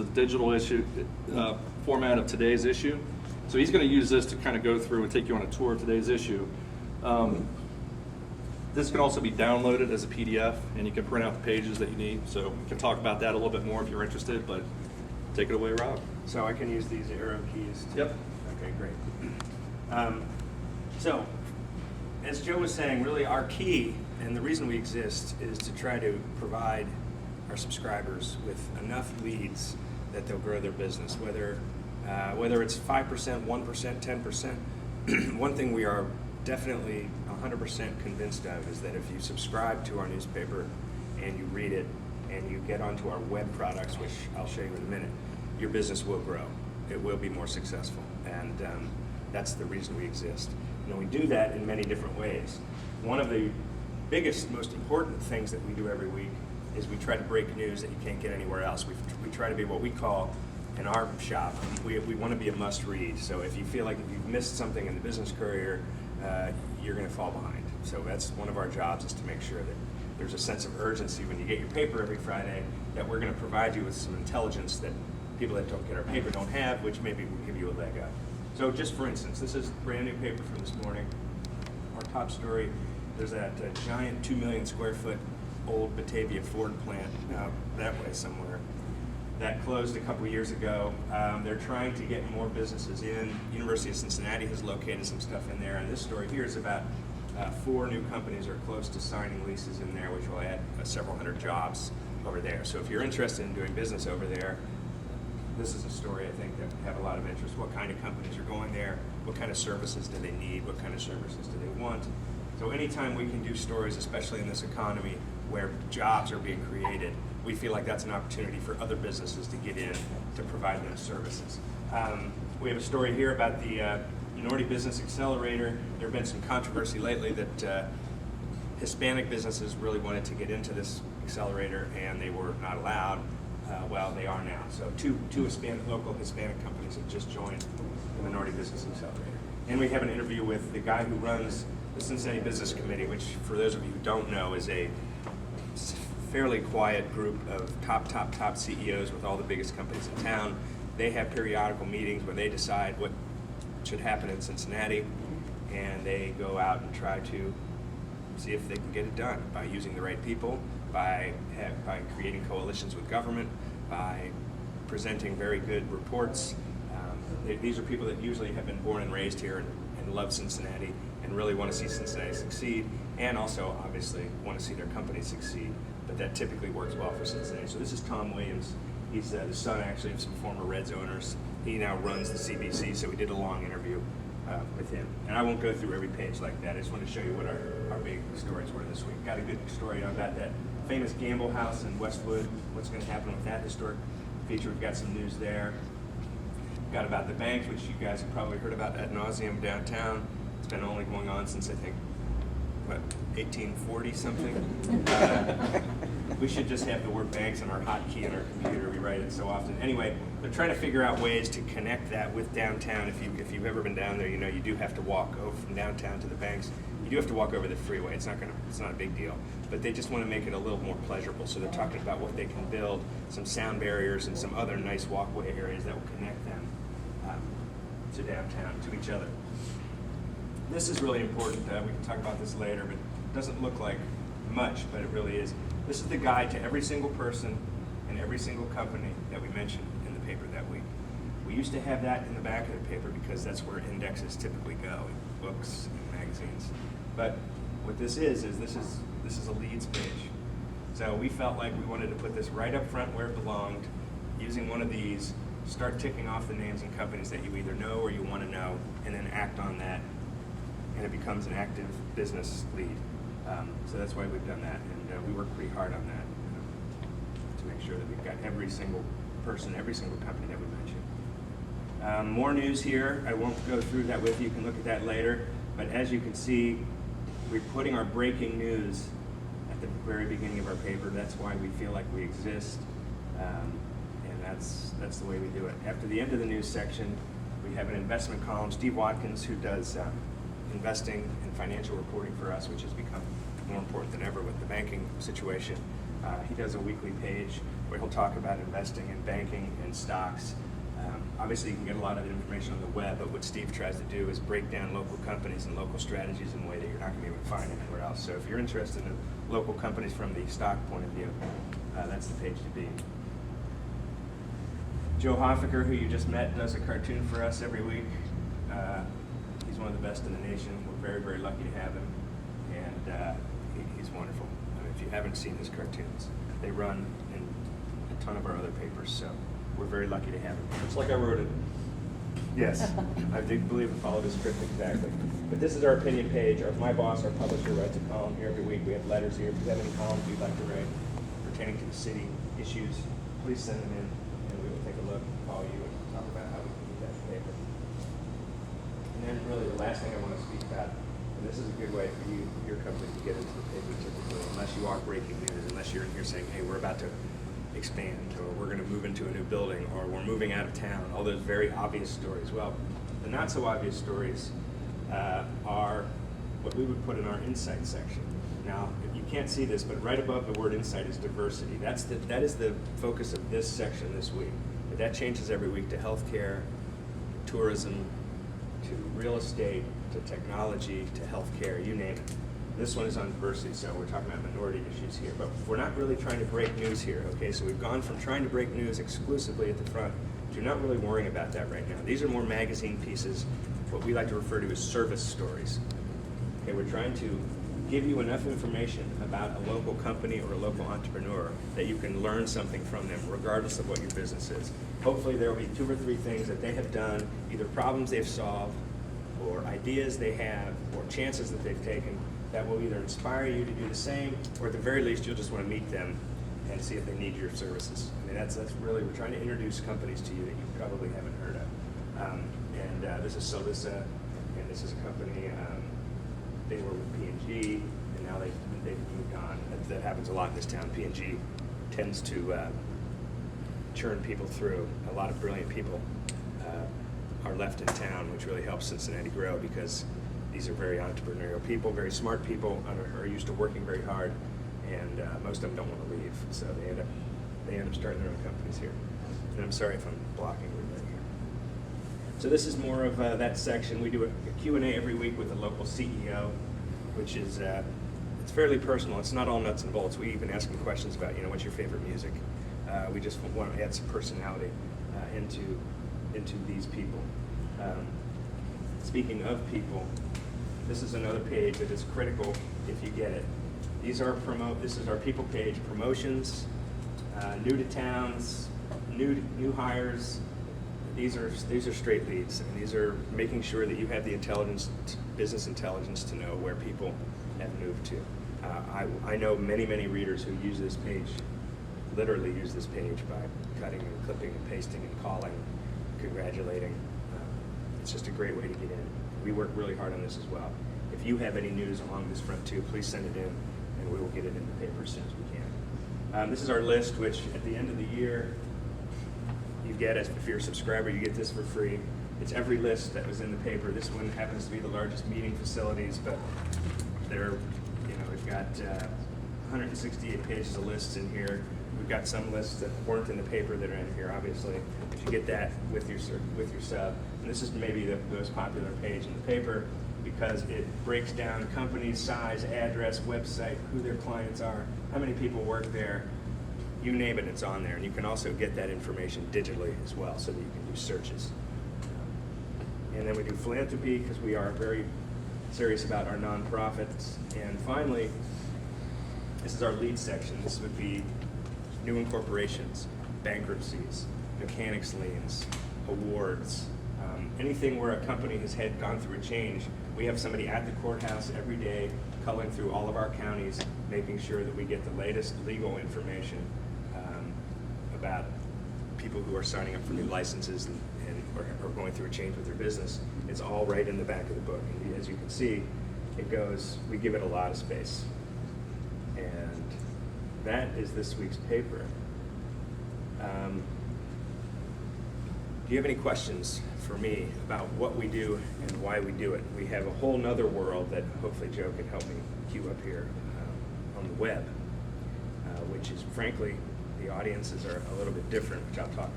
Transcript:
the digital issue format of today's issue. So he's going to use this to kind of go through and take you on a tour of today's issue. This can also be downloaded as a PDF, and you can print out the pages that you need. So we can talk about that a little bit more if you're interested, but take it away, Rob. So I can use these arrow keys? Yep. Okay, great. So, as Joe was saying, really our key, and the reason we exist, is to try to provide our subscribers with enough leads that they'll grow their business, whether it's 5%, 1%, 10%. One thing we are definitely 100% convinced of is that if you subscribe to our newspaper and you read it and you get onto our web products, which I'll show you in a minute, your business will grow. It will be more successful, and that's the reason we exist. And we do that in many different ways. One of the biggest, most important things that we do every week is we try to break news that you can't get anywhere else. We try to be what we call, in our shop, we want to be a must-read. So if you feel like if you've missed something in the BizCourier, you're going to fall behind. So that's one of our jobs, is to make sure that there's a sense of urgency when you get your paper every Friday, that we're going to provide you with some intelligence that people that don't get our paper don't have, which maybe will give you a leg up. So just for instance, this is brand new paper from this morning. Our top story, there's that giant 2 million square foot old Batavia Ford plant out that way somewhere that closed a couple years ago. They're trying to get more businesses in. University of Cincinnati has located some stuff in there, and this story here is about 4 new companies are close to signing leases in there, which will add several hundred jobs over there. So if you're interested in doing business over there, this is a story I think that would have a lot of interest. What kind of companies are going there? What kind of services do they need? What kind of services do they want? So anytime we can do stories, especially in this economy where jobs are being created, we feel like that's an opportunity for other businesses to get in to provide them services. We have a story here about the Minority Business Accelerator. There have been some controversy lately that Hispanic businesses really wanted to get into this accelerator and they were not allowed. Well, they are now. So two local Hispanic companies have just joined the Minority Business Accelerator. And we have an interview with the guy who runs the Cincinnati Business Committee, which for those of you who don't know is a fairly quiet group of top CEOs with all the biggest companies in town. They have periodical meetings where they decide what should happen in Cincinnati, and they go out and try to see if they can get it done by using the right people, by creating coalitions with government, by presenting very good reports. These are people that usually have been born and raised here and love Cincinnati and really want to see Cincinnati succeed, and also obviously want to see their company succeed, but that typically works well for Cincinnati. So this is Tom Williams. He's the son actually of some former Reds owners. He now runs the CBC, so we did a long interview with him. And I won't go through every page like that. I just want to show you what our big stories were this week. Got a good story about that famous Gamble House in Westwood, what's going to happen with that historic feature. We've got some news there. Got about the bank, which you guys have probably heard about ad nauseum downtown. It's been only going on since I think, 1840 something. We should just have the word banks on our hotkey on our computer. We write it so often. Anyway, they're trying to figure out ways to connect that with downtown. If you've ever been down there, you know you do have to walk over from downtown to the banks. You do have to walk over the freeway. It's not a big deal. But they just want to make it a little more pleasurable. So they're talking about what they can build, some sound barriers and some other nice walkway areas that will connect them to downtown, to each other. This is really important. We can talk about this later, but it doesn't look like much, but it really is. This is the guide to every single person and every single company that we mentioned in the paper that week. We used to have that in the back of the paper because that's where indexes typically go, in books and magazines. But what this is this is a leads page. So we felt like we wanted to put this right up front where it belonged, using one of these, start ticking off the names and companies that you either know or you want to know, and then act on that, and it becomes an active business lead. So that's why we've done that, and we work pretty hard on that to make sure that we've got every single person, every single company that we mentioned. More news here. I won't go through that with you. You can look at that later. But as you can see, we're putting our breaking news at the very beginning of our paper. That's why we feel like we exist, and that's the way we do it. After the end of the news section, we have an investment column. Steve Watkins, who does investing and financial reporting for us, which has become more important than ever with the banking situation. He does a weekly page where he'll talk about investing in banking and stocks. Obviously, you can get a lot of information on the web, but what Steve tries to do is break down local companies and local strategies in a way that you're not going to be able to find anywhere else. So if you're interested in local companies from the stock point of view, that's the page to be. Joe Hoffaker, who you just met, does a cartoon for us every week. He's one of the best in the nation. We're very, very lucky to have him, and he's wonderful. I mean, if you haven't seen his cartoons, they run in a ton of our other papers, so we're very lucky to have him. It's like I wrote it. Yes, I do believe it followed the script exactly. But this is our opinion page. My boss, our publisher, writes a column here every week. We have letters here. If you have any columns you'd like to write pertaining to the city issues, please send them in, and we will take a look, call you, and talk about how we can get that paper. And then really the last thing I want to speak about, and this is a good way for you, your company, to get into the paper typically, unless you are breaking news, unless you're in here saying, hey, we're about to expand, or we're going to move into a new building, or we're moving out of town, all those very obvious stories. Well, the not so obvious stories are what we would put in our insight section. Now, you can't see this, but right above the word insight is diversity. That is the focus of this section this week. But that changes every week to healthcare, tourism, to real estate, to technology, to healthcare, you name it. This one is on diversity, so we're talking about minority issues here. But we're not really trying to break news here, okay? So we've gone from trying to break news exclusively at the front to not really worrying about that right now. These are more magazine pieces, what we like to refer to as service stories. Okay, we're trying to give you enough information about a local company or a local entrepreneur that you can learn something from them, regardless of what your business is. Hopefully there will be 2 or 3 things that they have done, either problems they've solved, or ideas they have, or chances that they've taken, that will either inspire you to do the same, or at the very least, you'll just want to meet them and see if they need your services. I mean, that's really, we're trying to introduce companies to you that you probably haven't heard of. This is Solisa, and this is a company, they were with P&G, and now they've moved on. That happens a lot in this town. P&G tends to churn people through. A lot of brilliant people are left in town, which really helps Cincinnati grow, because these are very entrepreneurial people, very smart people, are used to working very hard, and most of them don't want to leave, so they end up starting their own companies here. And I'm sorry if I'm blocking everybody here. So this is more of that section. We do a Q&A every week with a local CEO, which is it's fairly personal. It's not all nuts and bolts. We even ask them questions about, what's your favorite music. We just want to add some personality into these people. Speaking of people, this is another page that is critical if you get it. This is our people page: promotions, new to towns, new hires. These are straight leads, and these are making sure that you have the business intelligence to know where people have moved to. I know many readers who use this page, literally use this page by cutting and clipping and pasting and calling, congratulating. It's just a great way to get in. We work really hard on this as well. If you have any news along this front too, please send it in, and we will get it in the paper as soon as we can. This is our list, which at the end of the year, you get, if you're a subscriber, you get this for free. It's every list that was in the paper. This one happens to be the largest meeting facilities, but we've got 168 pages of lists in here. We've got some lists that weren't in the paper that are in here, obviously. But you get that with your sub. And this is maybe the most popular page in the paper, because it breaks down companies, size, address, website, who their clients are, how many people work there. You name it, it's on there. And you can also get that information digitally as well, so that you can do searches. And then we do philanthropy, because we are very serious about our nonprofits. And finally, this is our lead section. This would be new incorporations, bankruptcies, mechanics liens, awards, anything where a company has gone through a change. We have somebody at the courthouse every day culling through all of our counties, making sure that we get the latest legal information about people who are signing up for new licenses or going through a change with their business. It's all right in the back of the book. And as you can see, we give it a lot of space. And that is this week's paper. Do you have any questions for me about what we do and why we do it? We have a whole nother world that hopefully Joe can help me cue up here on the web, which is frankly the audiences are a little bit different, which I'll talk